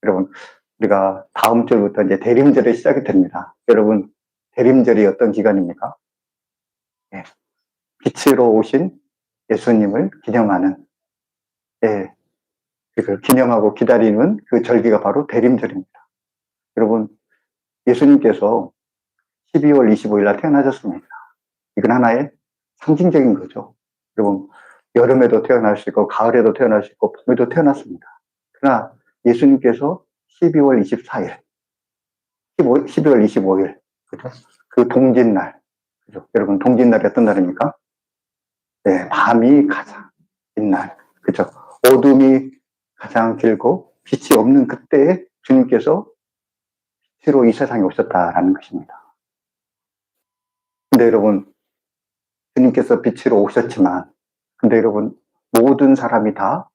여러분, 우리가 다음 주부터 이제 대림절이 시작이 됩니다. 여러분, 대림절이 어떤 기간입니까? 예, 빛으로 오신 예수님을 기념하는, 예, 그 기념하고 기다리는 그 절기가 바로 대림절입니다. 여러분, 예수님께서 12월 25일 날 태어나셨습니다. 이건 하나의 상징적인 거죠. 여러분, 여름에도 태어날 수 있고, 가을에도 태어날 수 있고, 봄에도 태어났습니다. 그러나 예수님께서 12월 24일, 12월 25일, 그죠? 그 동짓날, 그죠? 여러분, 동짓날이 어떤 날입니까? 네, 밤이 가장 긴 날, 그죠? 어둠이 가장 길고, 빛이 없는 그때에 주님께서 빛으로 이 세상에 오셨다라는 것입니다. 근데 여러분, 주님께서 빛으로 오셨지만, 근데 여러분, 모든 사람이 다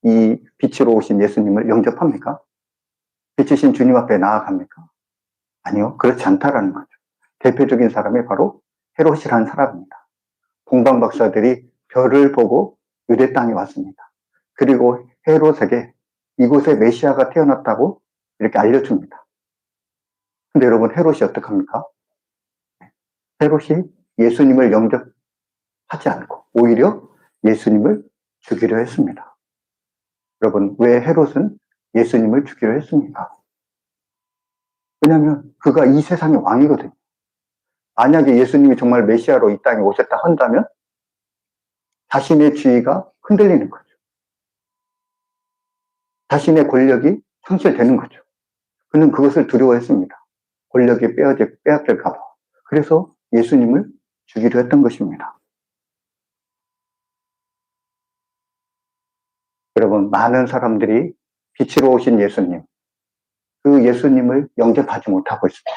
이 빛으로 오신 예수님을 영접합니까? 빛이신 주님 앞에 나아갑니까? 아니요, 그렇지 않다라는 거죠. 대표적인 사람이 바로 헤롯이라는 사람입니다. 동방 박사들이 별을 보고 유대 땅에 왔습니다. 그리고 헤롯에게 이곳에 메시아가 태어났다고 이렇게 알려줍니다. 근데 여러분, 헤롯이 어떡합니까? 헤롯이 예수님을 영접하지 않고 오히려 예수님을 죽이려 했습니다. 여러분, 왜 헤롯은 예수님을 죽이려 했습니까? 왜냐하면 그가 이 세상의 왕이거든요. 만약에 예수님이 정말 메시아로 이 땅에 오셨다 한다면 자신의 지위가 흔들리는 거죠. 자신의 권력이 상실되는 거죠. 그는 그것을 두려워했습니다. 권력이 빼앗길까 봐. 그래서 예수님을 죽이려 했던 것입니다. 여러분, 많은 사람들이 빛으로 오신 예수님, 그 예수님을 영접하지 못하고 있습니다.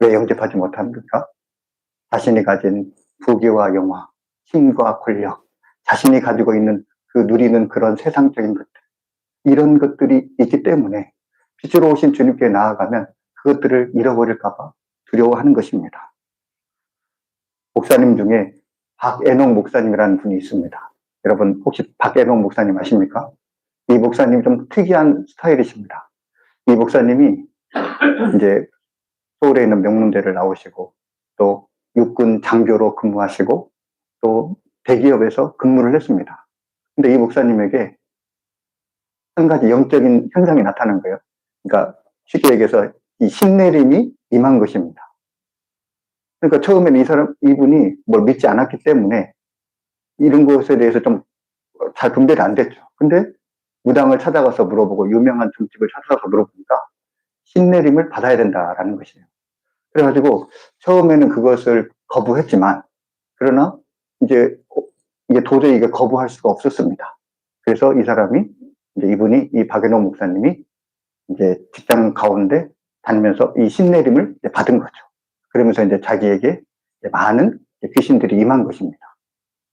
왜 영접하지 못합니까? 자신이 가진 부귀와 영화, 힘과 권력, 자신이 가지고 있는 그 누리는 그런 세상적인 것들, 이런 것들이 있기 때문에 빛으로 오신 주님께 나아가면 그것들을 잃어버릴까봐 두려워하는 것입니다. 목사님 중에 박애농 목사님이라는 분이 있습니다. 여러분, 혹시 박애농 목사님 아십니까? 이 목사님 좀 특이한 스타일이십니다. 이 목사님이 이제 서울에 있는 명문대를 나오시고 또 육군 장교로 근무하시고 또 대기업에서 근무를 했습니다. 근데 이 목사님에게 한 가지 영적인 현상이 나타난 거예요. 그러니까 쉽게 얘기해서 이 신내림이 임한 것입니다. 그러니까 처음에는 이분이 뭘 믿지 않았기 때문에 이런 것에 대해서 좀 잘 분별이 안 됐죠. 근데 무당을 찾아가서 물어보고 유명한 점집을 찾아가서 물어보니까 신내림을 받아야 된다라는 것이에요. 그래가지고 처음에는 그것을 거부했지만 그러나 이제 이게 도저히 이게 거부할 수가 없었습니다. 그래서 이 사람이 이제 이 박연호 목사님이 이제 직장 가운데 다니면서 이 신내림을 받은 거죠. 그러면서 이제 자기에게 많은 귀신들이 임한 것입니다.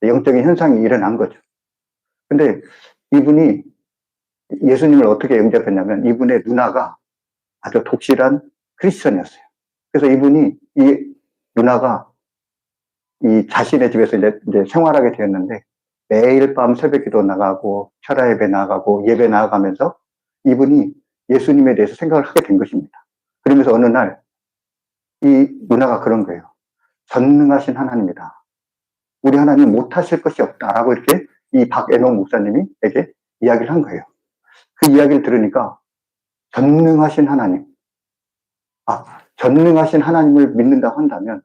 영적인 현상이 일어난 거죠. 근데 이분이 예수님을 어떻게 영접했냐면 이분의 누나가 아주 독실한 크리스천이었어요. 그래서 이 누나가 이 자신의 집에서 이제 생활하게 되었는데 매일 밤 새벽 기도 나가고 철야 예배 나가고 예배 나가면서 이분이 예수님에 대해서 생각을 하게 된 것입니다. 그러면서 어느 날 이 누나가 그런 거예요. 전능하신 하나님이다. 우리 하나님 못하실 것이 없다라고 이렇게 이 박애농 목사님에게 이야기를 한 거예요. 그 이야기를 들으니까 전능하신 하나님, 전능하신 하나님을 믿는다고 한다면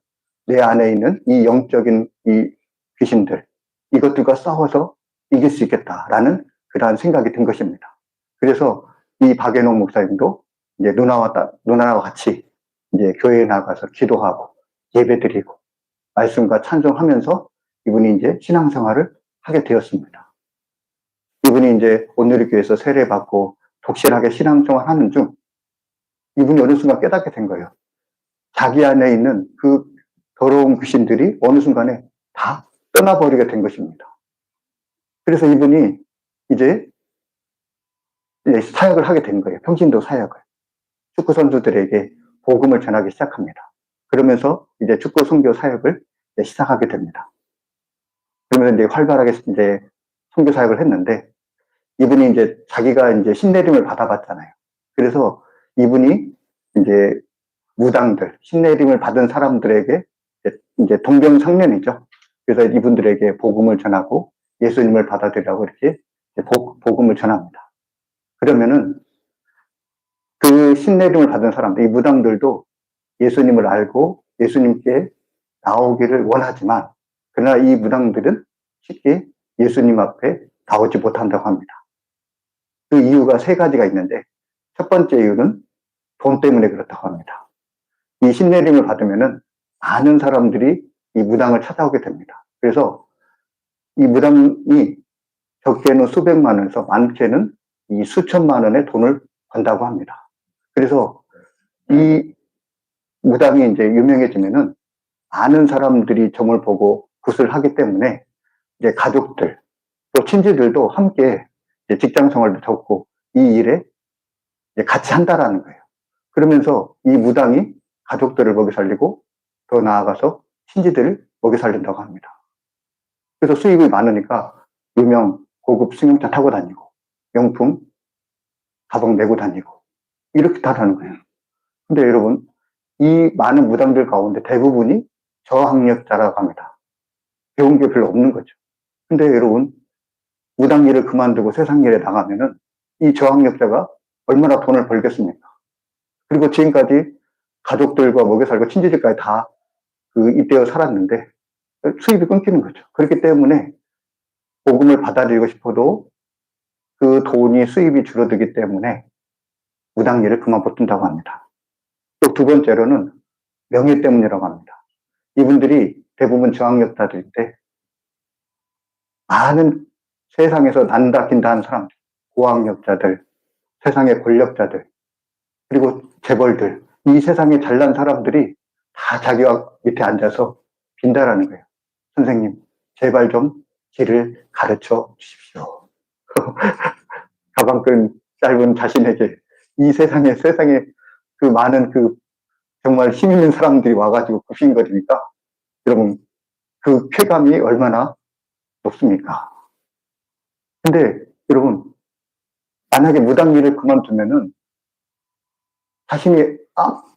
내 안에 있는 이 영적인 이 귀신들, 이것들과 싸워서 이길 수 있겠다라는 그러한 생각이 든 것입니다. 그래서 이 박애농 목사님도 이제 누나와 같이 이제 교회에 나가서 기도하고 예배드리고 말씀과 찬송하면서 이분이 이제 신앙생활을 하게 되었습니다. 이분이 이제 온누리교회에서 세례받고 독실하게 신앙생활 하는 중 이분이 어느 순간 깨닫게 된 거예요. 자기 안에 있는 그 더러운 귀신들이 어느 순간에 다 떠나버리게 된 것입니다. 그래서 이분이 이제 사역을 하게 된 거예요. 평신도 사역을. 축구 선수들에게 복음을 전하기 시작합니다. 그러면서 이제 축구 선교 사역을 시작하게 됩니다. 그러면서 이제 활발하게 이제 선교 사역을 했는데 이분이 이제 자기가 이제 신내림을 받아봤잖아요. 그래서 이분이 이제 무당들, 신내림을 받은 사람들에게 이제 동병상련이죠. 그래서 이분들에게 복음을 전하고 예수님을 받아들이라고 이렇게 복음을 전합니다. 그러면은 그 신내림을 받은 사람들, 이 무당들도 예수님을 알고 예수님께 나오기를 원하지만, 그러나 이 무당들은 쉽게 예수님 앞에 나오지 못한다고 합니다. 그 이유가 세 가지가 있는데, 첫 번째 이유는 돈 때문에 그렇다고 합니다. 이 신내림을 받으면은 많은 사람들이 이 무당을 찾아오게 됩니다. 그래서 이 무당이 적게는 수백만 원에서 많게는 이 수천만 원의 돈을 번다고 합니다. 그래서 이 무당이 이제 유명해지면은 많은 사람들이 점을 보고 굿을 하기 때문에 이제 가족들 또 친지들도 함께 이제 직장 생활도 적고 이 일에 이제 같이 한다라는 거예요. 그러면서 이 무당이 가족들을 먹여 살리고 더 나아가서 친지들을 먹여 살린다고 합니다. 그래서 수입이 많으니까 유명 고급 승용차 타고 다니고 명품 가방 메고 다니고 이렇게 다라는 거예요. 근데 여러분, 이 많은 무당들 가운데 대부분이 저학력자라고 합니다. 배운 게 별로 없는 거죠. 근데 여러분, 무당 일을 그만두고 세상 일에 나가면은 이 저학력자가 얼마나 돈을 벌겠습니까? 그리고 지금까지 가족들과 먹여 살고 친지들까지 다 잇대어 살았는데 수입이 끊기는 거죠. 그렇기 때문에 복음을 받아들이고 싶어도 그 돈이 수입이 줄어들기 때문에 무당 일을 그만둔다고 합니다. 또 두 번째로는 명예 때문이라고 합니다. 이분들이 대부분 저학력자들인데 많은 세상에서 난다 긴다 하는 사람들, 고학력자들, 세상의 권력자들, 그리고 재벌들, 이 세상에 잘난 사람들이 다 자기와 밑에 앉아서 빈다라는 거예요. 선생님, 제발 좀 길을 가르쳐 주십시오. 가방끈 짧은 자신에게 이 세상에 그 많은 정말 힘 있는 사람들이 와가지고 굽신거리니까 여러분 그 쾌감이 얼마나 높습니까? 근데 여러분 만약에 무당 일을 그만두면은 자신이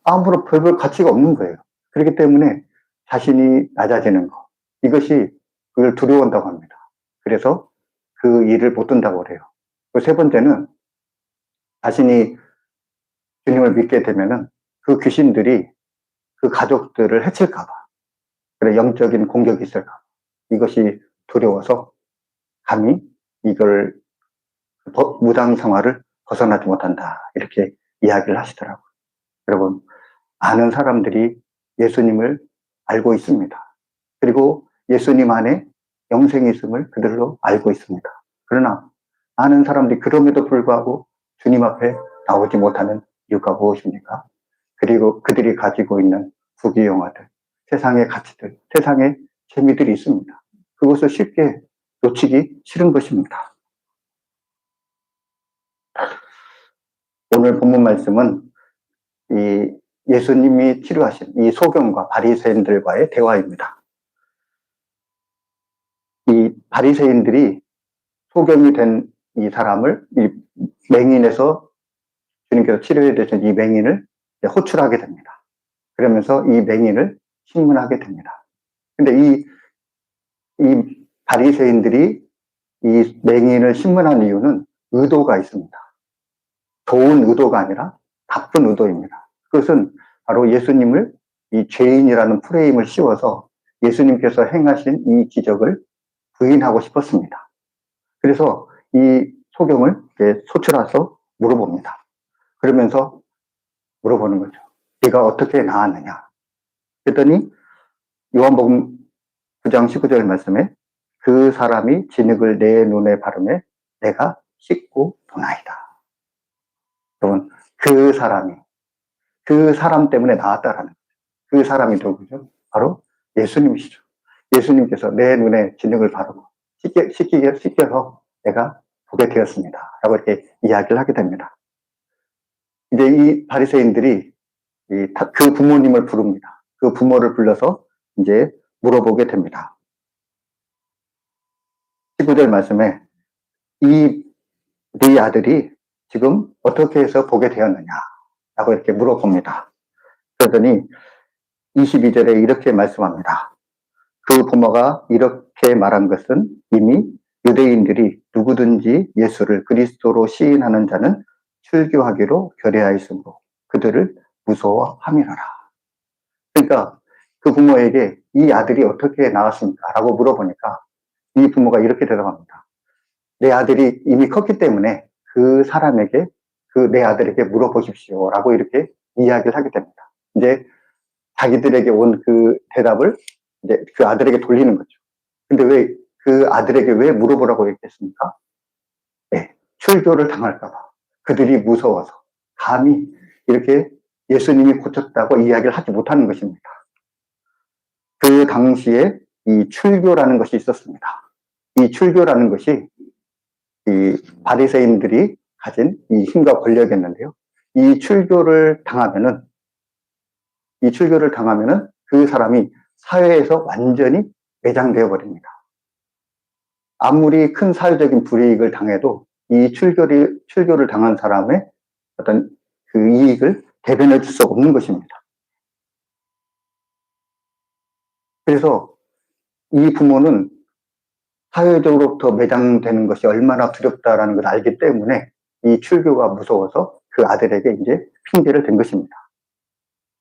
아무런 별별 가치가 없는 거예요. 그렇기 때문에 자신이 낮아지는 거, 이것이 그걸 두려워한다고 합니다. 그래서 그 일을 못 둔다고 그래요. 세 번째는 자신이 주님을 믿게 되면은 그 귀신들이 그 가족들을 해칠까봐, 그래 영적인 공격이 있을까, 이것이 두려워서 감히 이걸 무당 생활을 벗어나지 못한다, 이렇게 이야기를 하시더라고요. 여러분, 많은 사람들이 예수님을 알고 있습니다. 그리고 예수님 안에 영생이 있음을 그들로 알고 있습니다. 그러나 많은 사람들이 그럼에도 불구하고 주님 앞에 나오지 못하는 이유가 무엇입니까? 그리고 그들이 가지고 있는 부귀영화들, 세상의 가치들, 세상의 재미들이 있습니다. 그것을 쉽게 놓치기 싫은 것입니다. 오늘 본문 말씀은 이 예수님이 치료하신 이 소경과 바리새인들과의 대화입니다. 이 바리새인들이 소경이 된 이 사람을 이 맹인에서 주님께서 치료해 주신 이 맹인을 호출하게 됩니다. 그러면서 이 맹인을 신문하게 됩니다. 근데 이 바리새인들이 이 맹인을 신문한 이유는 의도가 있습니다. 좋은 의도가 아니라 나쁜 의도입니다. 그것은 바로 예수님을 이 죄인이라는 프레임을 씌워서 예수님께서 행하신 이 기적을 부인하고 싶었습니다. 그래서 이 소경을 소출해서 물어봅니다. 그러면서 물어보는 거죠. 네가 어떻게 나았느냐? 그랬더니 요한복음 9장 19절 말씀에 그 사람이 진흙을 내 눈에 바르매 내가 씻고 도나이다. 여러분, 그 사람 때문에 나았다라는 거죠. 그 사람이 누구죠? 바로 예수님이시죠. 예수님께서 내 눈에 진흙을 바르고 씻겨서 내가 보게 되었습니다. 라고 이렇게 이야기를 하게 됩니다. 이제 이 바리새인들이 그 부모님을 부릅니다. 그 부모를 불러서 이제 물어보게 됩니다. 19절 말씀에 네 아들이 지금 어떻게 해서 보게 되었느냐? 라고 이렇게 물어봅니다. 그러더니 22절에 이렇게 말씀합니다. 그 부모가 이렇게 말한 것은 이미 유대인들이 누구든지 예수를 그리스도로 시인하는 자는 출교하기로 결의하였으므로 그들을 무서워함이라라. 그러니까 그 부모에게 이 아들이 어떻게 나왔습니까? 라고 물어보니까 이 부모가 이렇게 대답합니다. 내 아들이 이미 컸기 때문에 그 사람에게 내 아들에게 물어보십시오. 라고 이렇게 이야기를 하게 됩니다. 이제 자기들에게 온 그 대답을 이제 그 아들에게 돌리는 거죠. 근데 왜 그 아들에게 왜 물어보라고 얘기했습니까? 네, 출교를 당할까봐. 그들이 무서워서 감히 이렇게 예수님이 고쳤다고 이야기를 하지 못하는 것입니다. 그 당시에 이 출교라는 것이 있었습니다. 이 출교라는 것이 이 바리새인들이 가진 이 힘과 권력이었는데요. 이 출교를 당하면은 그 사람이 사회에서 완전히 매장되어 버립니다. 아무리 큰 사회적인 불이익을 당해도 이 출교를 당한 사람의 어떤 그 이익을 대변해 줄 수 없는 것입니다. 그래서 이 부모는 사회적으로부터 매장되는 것이 얼마나 두렵다라는 걸 알기 때문에 이 출교가 무서워서 그 아들에게 이제 핑계를 댄 것입니다.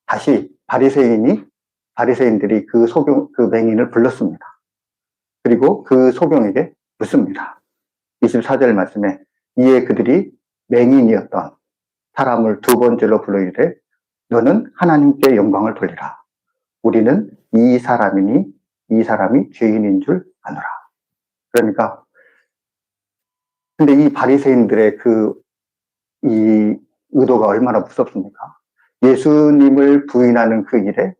다시 바리새인들이 그 맹인을 불렀습니다. 그리고 그 소경에게 묻습니다. 24절 말씀에 이에 그들이 맹인이었던 사람을 두 번째로 불러 이르되 너는 하나님께 영광을 돌리라. 우리는 이 사람이 죄인인 줄 아노라. 그러니까 근데 이 바리새인들의 이 의도가 얼마나 무섭습니까? 예수님을 부인하는 그 일에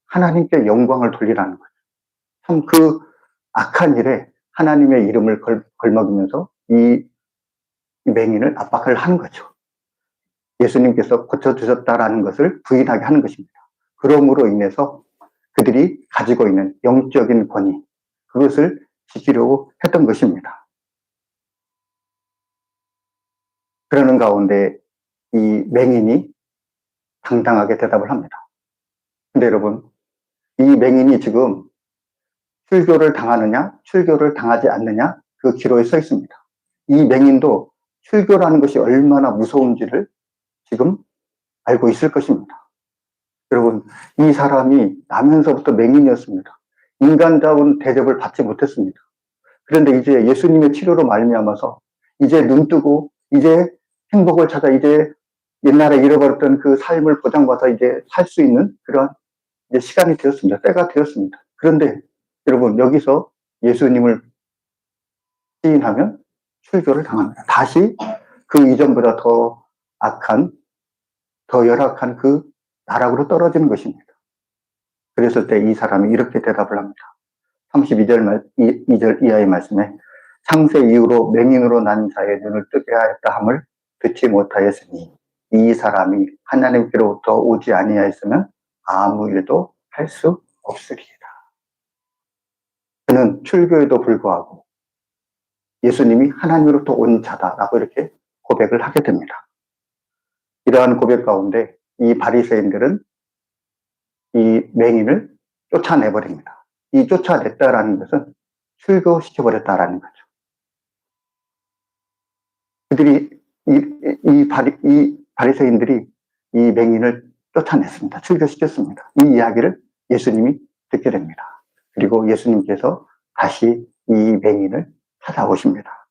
하나님께 영광을 돌리라는 거죠. 참 그 악한 일에 하나님의 이름을 걸먹이면서 이 맹인을 압박을 하는 거죠. 예수님께서 고쳐주셨다라는 것을 부인하게 하는 것입니다. 그러므로 인해서 그들이 가지고 있는 영적인 권위, 그것을 지키려고 했던 것입니다. 그러는 가운데 이 맹인이 당당하게 대답을 합니다. 근데 여러분, 이 맹인이 지금 출교를 당하느냐, 출교를 당하지 않느냐, 그 기로에 서 있습니다. 이 맹인도 출교라는 것이 얼마나 무서운지를 지금 알고 있을 것입니다. 여러분, 이 사람이 나면서부터 맹인이었습니다. 인간다운 대접을 받지 못했습니다. 그런데 이제 예수님의 치료로 말미암아서 이제 눈뜨고 이제 행복을 찾아 이제 옛날에 잃어버렸던 그 삶을 보장받아 이제 살 수 있는 그런 이제 시간이 되었습니다. 때가 되었습니다. 그런데 여러분, 여기서 예수님을 시인하면 출교를 당합니다. 다시 그 이전보다 더 악한, 더 열악한 그 나락으로 떨어지는 것입니다. 그랬을 때 이 사람이 이렇게 대답을 합니다. 32절 이하의 말씀에 창세 이후로 맹인으로 난 자의 눈을 뜨게 하였다 함을 듣지 못하였으니 이 사람이 하나님께로부터 오지 아니하였으면 아무 일도 할 수 없으리이다. 그는 출교에도 불구하고 예수님이 하나님으로부터 온 자다라고 이렇게 고백을 하게 됩니다. 이러한 고백 가운데 이 바리새인들은 이 맹인을 쫓아내버립니다. 이 쫓아냈다라는 것은 출교시켜버렸다라는 거죠. 그들이 이 바리새인들이 이 맹인을 쫓아냈습니다. 출교시켰습니다. 이 이야기를 예수님이 듣게 됩니다. 그리고 예수님께서 다시 이 맹인을 찾아오십니다.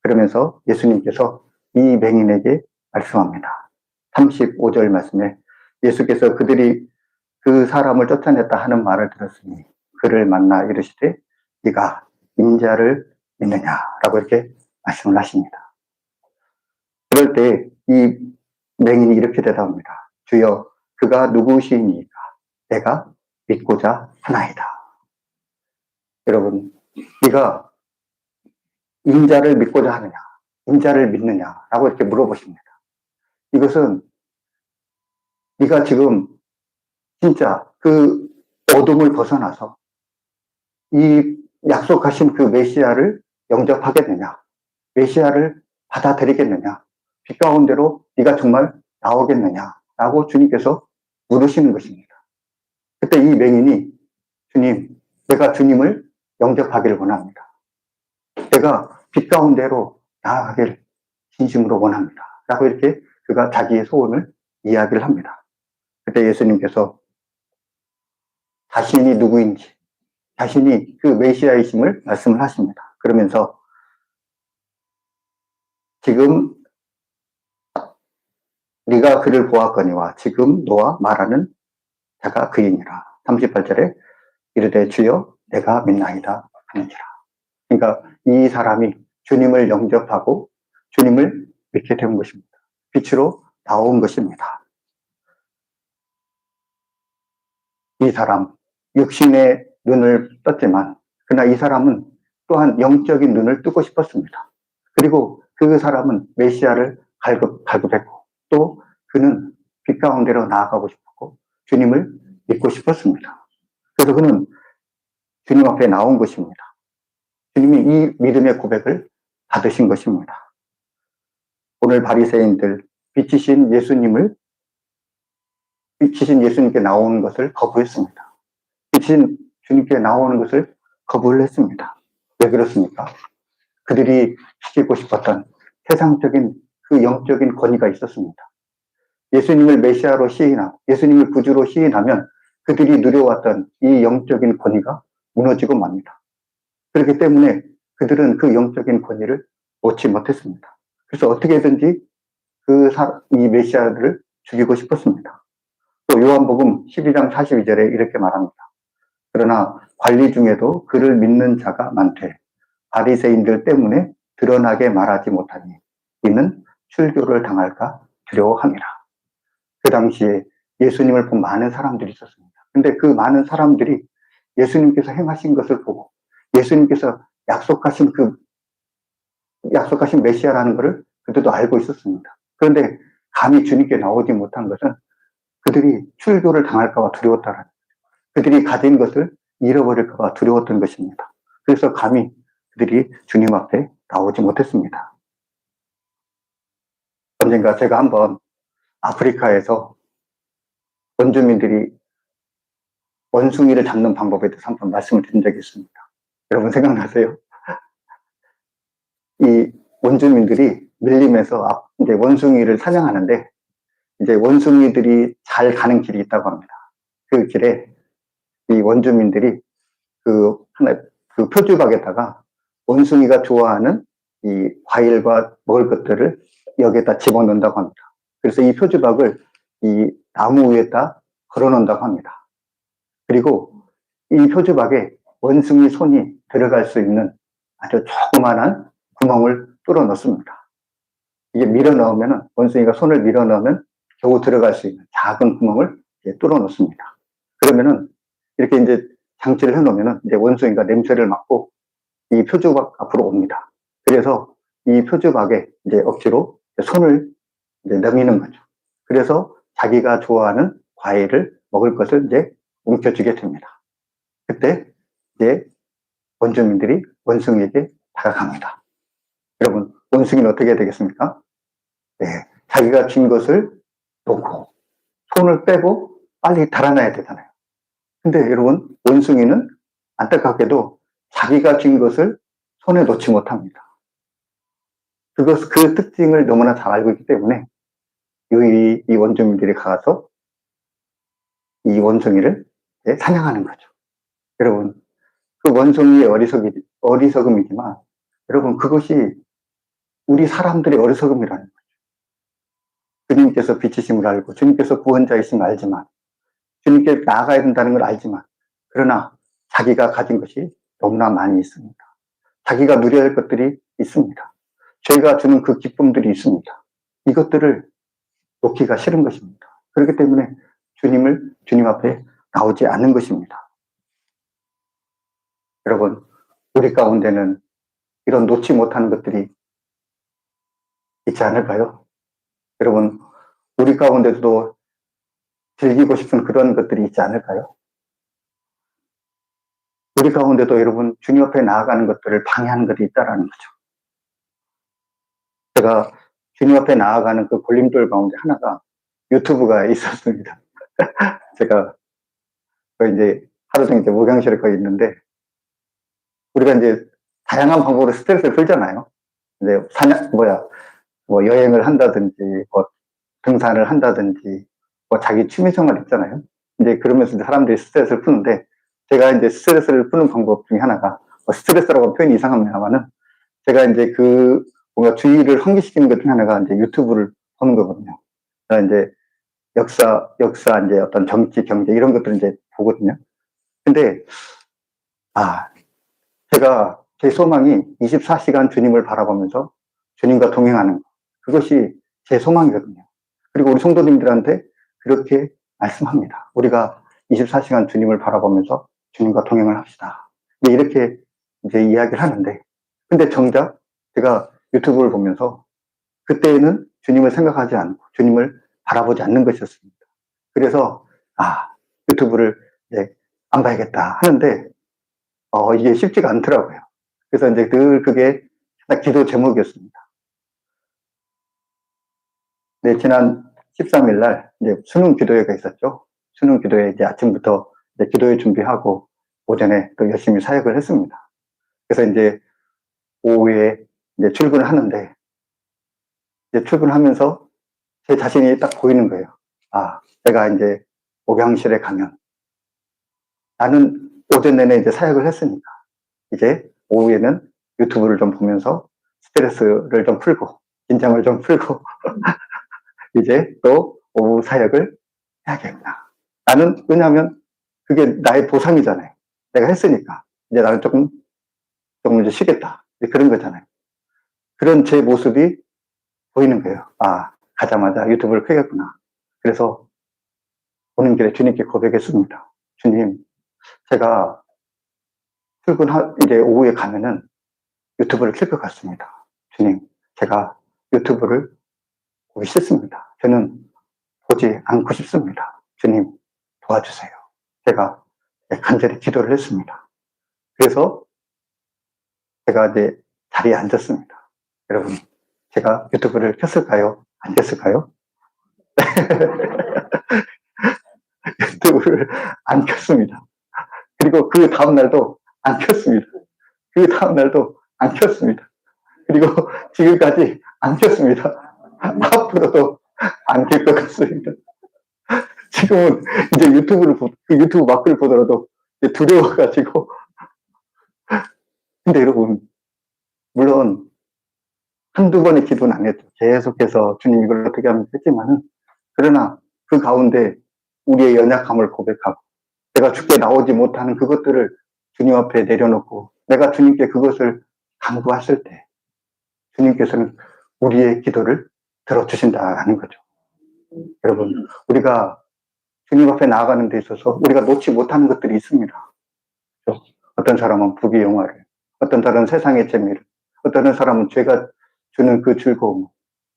그러면서 예수님께서 이 맹인에게 말씀합니다. 35절 말씀에 예수께서 그들이 그 사람을 쫓아냈다 하는 말을 들었으니 그를 만나 이르시되 네가 인자를 믿느냐라고 이렇게 말씀을 하십니다. 그럴 때 이 맹인이 이렇게 대답합니다. 주여 그가 누구시니까 내가 믿고자 하나이다. 여러분, 네가 인자를 믿고자 하느냐, 인자를 믿느냐라고 이렇게 물어보십니다. 이것은 네가 지금 진짜 그 어둠을 벗어나서 이 약속하신 그 메시아를 영접하겠느냐, 메시아를 받아들이겠느냐, 빛 가운데로 네가 정말 나오겠느냐라고 주님께서 물으시는 것입니다. 그때 이 맹인이 주님, 내가 주님을 영접하기를 원합니다. 내가 빛 가운데로 나아가길 진심으로 원합니다. 라고 이렇게 그가 자기의 소원을 이야기를 합니다. 그때 예수님께서 자신이 누구인지, 자신이 그 메시아이심을 말씀을 하십니다. 그러면서 지금 네가 그를 보았거니와 지금 너와 말하는 자가 그이니라. 38절에 이르되 주여 내가 믿나이다 하는지라. 그러니까 이 사람이 주님을 영접하고 주님을 믿게 된 것입니다. 빛으로 나온 것입니다. 이 사람, 육신의 눈을 떴지만 그러나 이 사람은 또한 영적인 눈을 뜨고 싶었습니다. 그리고 그 사람은 메시아를 갈급했고 또 그는 빛 가운데로 나아가고 싶었고 주님을 믿고 싶었습니다. 그래서 그는 주님 앞에 나온 것입니다. 주님이 이 믿음의 고백을 받으신 것입니다. 오늘 바리새인들 빛이신 예수님께 나오는 것을 거부했습니다. 빛이신 주님께 나오는 것을 거부를 했습니다. 왜 그렇습니까? 그들이 지키고 싶었던 세상적인 그 영적인 권위가 있었습니다. 예수님을 메시아로 시인하고 예수님을 구주로 시인하면 그들이 누려왔던 이 영적인 권위가 무너지고 맙니다. 그렇기 때문에 그들은 그 영적인 권위를 놓지 못했습니다. 그래서 어떻게든지 이 메시아를 죽이고 싶었습니다. 또 요한복음 12장 42절에 이렇게 말합니다. 그러나 관리 중에도 그를 믿는 자가 많되 바리새인들 때문에 드러나게 말하지 못하니 이는 출교를 당할까 두려워함이라. 그 당시에 예수님을 본 많은 사람들이 있었습니다. 근데 그 많은 사람들이 예수님께서 행하신 것을 보고 예수님께서 약속하신 메시아라는 것을 그들도 알고 있었습니다. 그런데 감히 주님께 나오지 못한 것은 그들이 출교를 당할까봐 두려웠다는, 그들이 가진 것을 잃어버릴까봐 두려웠던 것입니다. 그래서 감히 그들이 주님 앞에 나오지 못했습니다. 언젠가 제가 한번 아프리카에서 원주민들이 원숭이를 잡는 방법에 대해서 한번 말씀을 드린 적이 있습니다. 여러분 생각나세요? 이 원주민들이 밀림에서 이제 원숭이를 사냥하는데 이제 원숭이들이 잘 가는 길이 있다고 합니다. 그 길에 이 원주민들이 그 표주박에다가 원숭이가 좋아하는 이 과일과 먹을 것들을 여기에다 집어넣는다고 합니다. 그래서 이 표주박을 이 나무 위에다 걸어놓는다고 합니다. 그리고 이 표주박에 원숭이 손이 들어갈 수 있는 아주 조그만한 구멍을 뚫어 넣습니다. 이게 밀어 넣으면은, 원숭이가 손을 밀어 넣으면 겨우 들어갈 수 있는 작은 구멍을 뚫어 놓습니다. 그러면은 이렇게 이제 장치를 해 놓으면은 이제 원숭이가 냄새를 맡고 이 표주박 앞으로 옵니다. 그래서 이 표주박에 이제 억지로 손을 이제 넘기는 거죠. 그래서 자기가 좋아하는 과일을 먹을 것을 이제 움켜쥐게 됩니다. 그때 이제 원주민들이 원숭이에게 다가갑니다. 여러분, 원숭이는 어떻게 되겠습니까? 네, 자기가 쥔 것을 놓고 손을 빼고 빨리 달아나야 되잖아요. 근데 여러분, 원숭이는 안타깝게도 자기가 쥔 것을 손에 놓지 못합니다. 그 특징을 너무나 잘 알고 있기 때문에 이 원주민들이 가서 이 원숭이를 사냥하는 거죠. 여러분, 그 원숭이의 어리석음이지만 여러분, 그것이 우리 사람들의 어리석음이라는 거죠. 주님께서 빛이심을 알고 주님께서 구원자이심을 알지만 주님께 나아가야 된다는 걸 알지만 그러나 자기가 가진 것이 너무나 많이 있습니다. 자기가 누려야 할 것들이 있습니다. 죄가 주는 그 기쁨들이 있습니다. 이것들을 놓기가 싫은 것입니다. 그렇기 때문에 주님 앞에 나오지 않는 것입니다. 여러분, 우리 가운데는 이런 놓지 못하는 것들이 있지 않을까요? 여러분, 우리 가운데도 즐기고 싶은 그런 것들이 있지 않을까요? 우리 가운데도 여러분, 주님 앞에 나아가는 것들을 방해하는 것이 있다라는 거죠. 제가 주님 앞에 나아가는 그 걸림돌 가운데 하나가 유튜브가 있었습니다. 제가 이제 하루 종일 이제 목양실에 거의 있는데, 우리가 이제 다양한 방법으로 스트레스를 풀잖아요. 이제 뭐 여행을 한다든지, 뭐 등산을 한다든지, 뭐 자기 취미생활 있잖아요. 이제 그러면서 이제 사람들이 스트레스를 푸는데, 제가 이제 스트레스를 푸는 방법 중에 하나가, 뭐 스트레스라고 표현이 이상합니다만은, 제가 이제 뭔가 주의를 환기시키는 것 중에 하나가 이제 유튜브를 보는 거거든요. 그래서 이제 역사, 이제 어떤 정치, 경제 이런 것들을 이제 보거든요. 근데, 제가 제 소망이 24시간 주님을 바라보면서 주님과 동행하는 것. 그것이 제 소망이거든요. 그리고 우리 성도님들한테 그렇게 말씀합니다. 우리가 24시간 주님을 바라보면서 주님과 동행을 합시다. 이렇게 이제 이야기를 하는데, 근데 정작 제가 유튜브를 보면서 그때는 주님을 생각하지 않고 주님을 바라보지 않는 것이었습니다. 그래서 유튜브를 이제 안 봐야겠다 하는데 이게 쉽지가 않더라고요. 그래서 이제 늘 그게 기도 제목이었습니다. 네, 지난 13일 날 이제 수능 기도회가 있었죠. 수능 기도회 이제 아침부터 이제 기도회 준비하고 오전에 또 열심히 사역을 했습니다. 그래서 이제 오후에 이제 출근을 하는데, 이제 출근하면서 제 자신이 딱 보이는 거예요. 내가 이제 목양실에 가면 나는 오전 내내 이제 사역을 했으니까 이제 오후에는 유튜브를 좀 보면서 스트레스를 좀 풀고 긴장을 좀 풀고 이제 또 오후 사역을 해야겠구나. 나는 왜냐하면 그게 나의 보상이잖아요. 내가 했으니까 이제 나는 조금 이제 쉬겠다. 그런 거잖아요. 그런 제 모습이 보이는 거예요. 가자마자 유튜브를 켜겠구나. 그래서 오는 길에 주님께 고백했습니다. 주님, 제가 이제 오후에 가면은 유튜브를 켤 것 같습니다. 주님, 제가 유튜브를 보기 싫습니다. 저는 보지 않고 싶습니다. 주님, 도와주세요. 제가 간절히 기도를 했습니다. 그래서 제가 이제 자리에 앉았습니다. 여러분, 제가 유튜브를 켰을까요? 안 켰을까요? 유튜브를 안 켰습니다. 그리고 그 다음날도 안 켰습니다. 그 다음날도 안 켰습니다. 그리고 지금까지 안 켰습니다. 앞으로도 안 켤 것 같습니다. 지금은 이제 유튜브 마크를 보더라도 두려워가지고. 근데 여러분, 물론 한두 번의 기도는 안 했죠. 계속해서 주님 이걸 어떻게 하면 했지만은, 그러나 그 가운데 우리의 연약함을 고백하고 내가 주께 나오지 못하는 그것들을 주님 앞에 내려놓고 내가 주님께 그것을 간구했을 때 주님께서는 우리의 기도를 들어주신다는 거죠. 여러분, 우리가 주님 앞에 나아가는 데 있어서 우리가 놓지 못하는 것들이 있습니다. 어떤 사람은 부귀 영화를, 어떤 사람은 세상의 재미를, 어떤 사람은 죄가 주는 그 즐거움,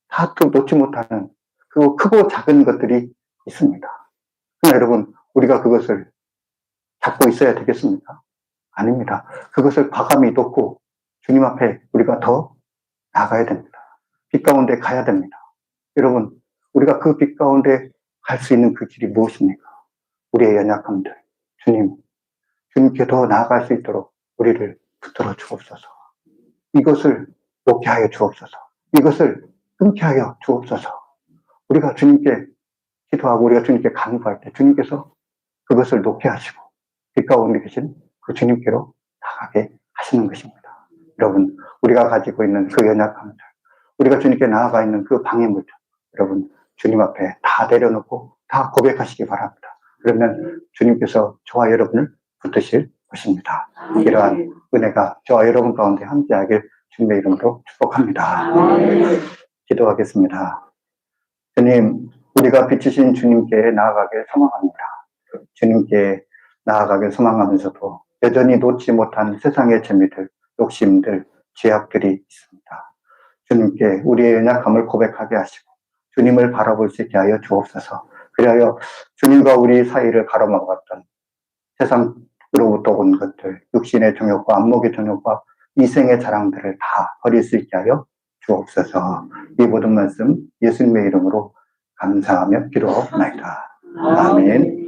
다 놓지 못하는 그 크고 작은 것들이 있습니다. 그러나 여러분, 우리가 그것을 잡고 있어야 되겠습니까? 아닙니다. 그것을 과감히 놓고 주님 앞에 우리가 더 나가야 됩니다. 빛 가운데 가야 됩니다. 여러분, 우리가 그 빛 가운데 갈 수 있는 그 길이 무엇입니까? 우리의 연약함들, 주님께 더 나아갈 수 있도록 우리를 붙들어 주옵소서. 이것을 놓게 하여 주옵소서. 이것을 끊게 하여 주옵소서. 우리가 주님께 기도하고 우리가 주님께 간구할 때 주님께서 그것을 놓게 하시고 빛 가운데 계신 그 주님께로 나가게 하시는 것입니다. 여러분, 우리가 가지고 있는 그 연약함들, 우리가 주님께 나아가 있는 그 방해물들, 여러분, 주님 앞에 다 내려놓고 다 고백하시기 바랍니다. 그러면 주님께서 저와 여러분을 붙드실 것입니다. 이러한 은혜가 저와 여러분 가운데 함께하길 주님의 이름으로 축복합니다. 기도하겠습니다. 주님, 우리가 비추신 주님께 나아가길 소망합니다. 주님께 나아가길 소망하면서도 여전히 놓지 못한 세상의 재미들, 욕심들, 죄악들이 있습니다. 주님께 우리의 연약함을 고백하게 하시고 주님을 바라볼 수 있게 하여 주옵소서. 그리하여 주님과 우리 사이를 가로막았던 세상으로부터 온 것들, 육신의 정욕과 안목의 정욕과 이생의 자랑들을 다 버릴 수 있게 하여 주옵소서. 이 모든 말씀 예수님의 이름으로 감사하며 기도하옵나이다. 아멘.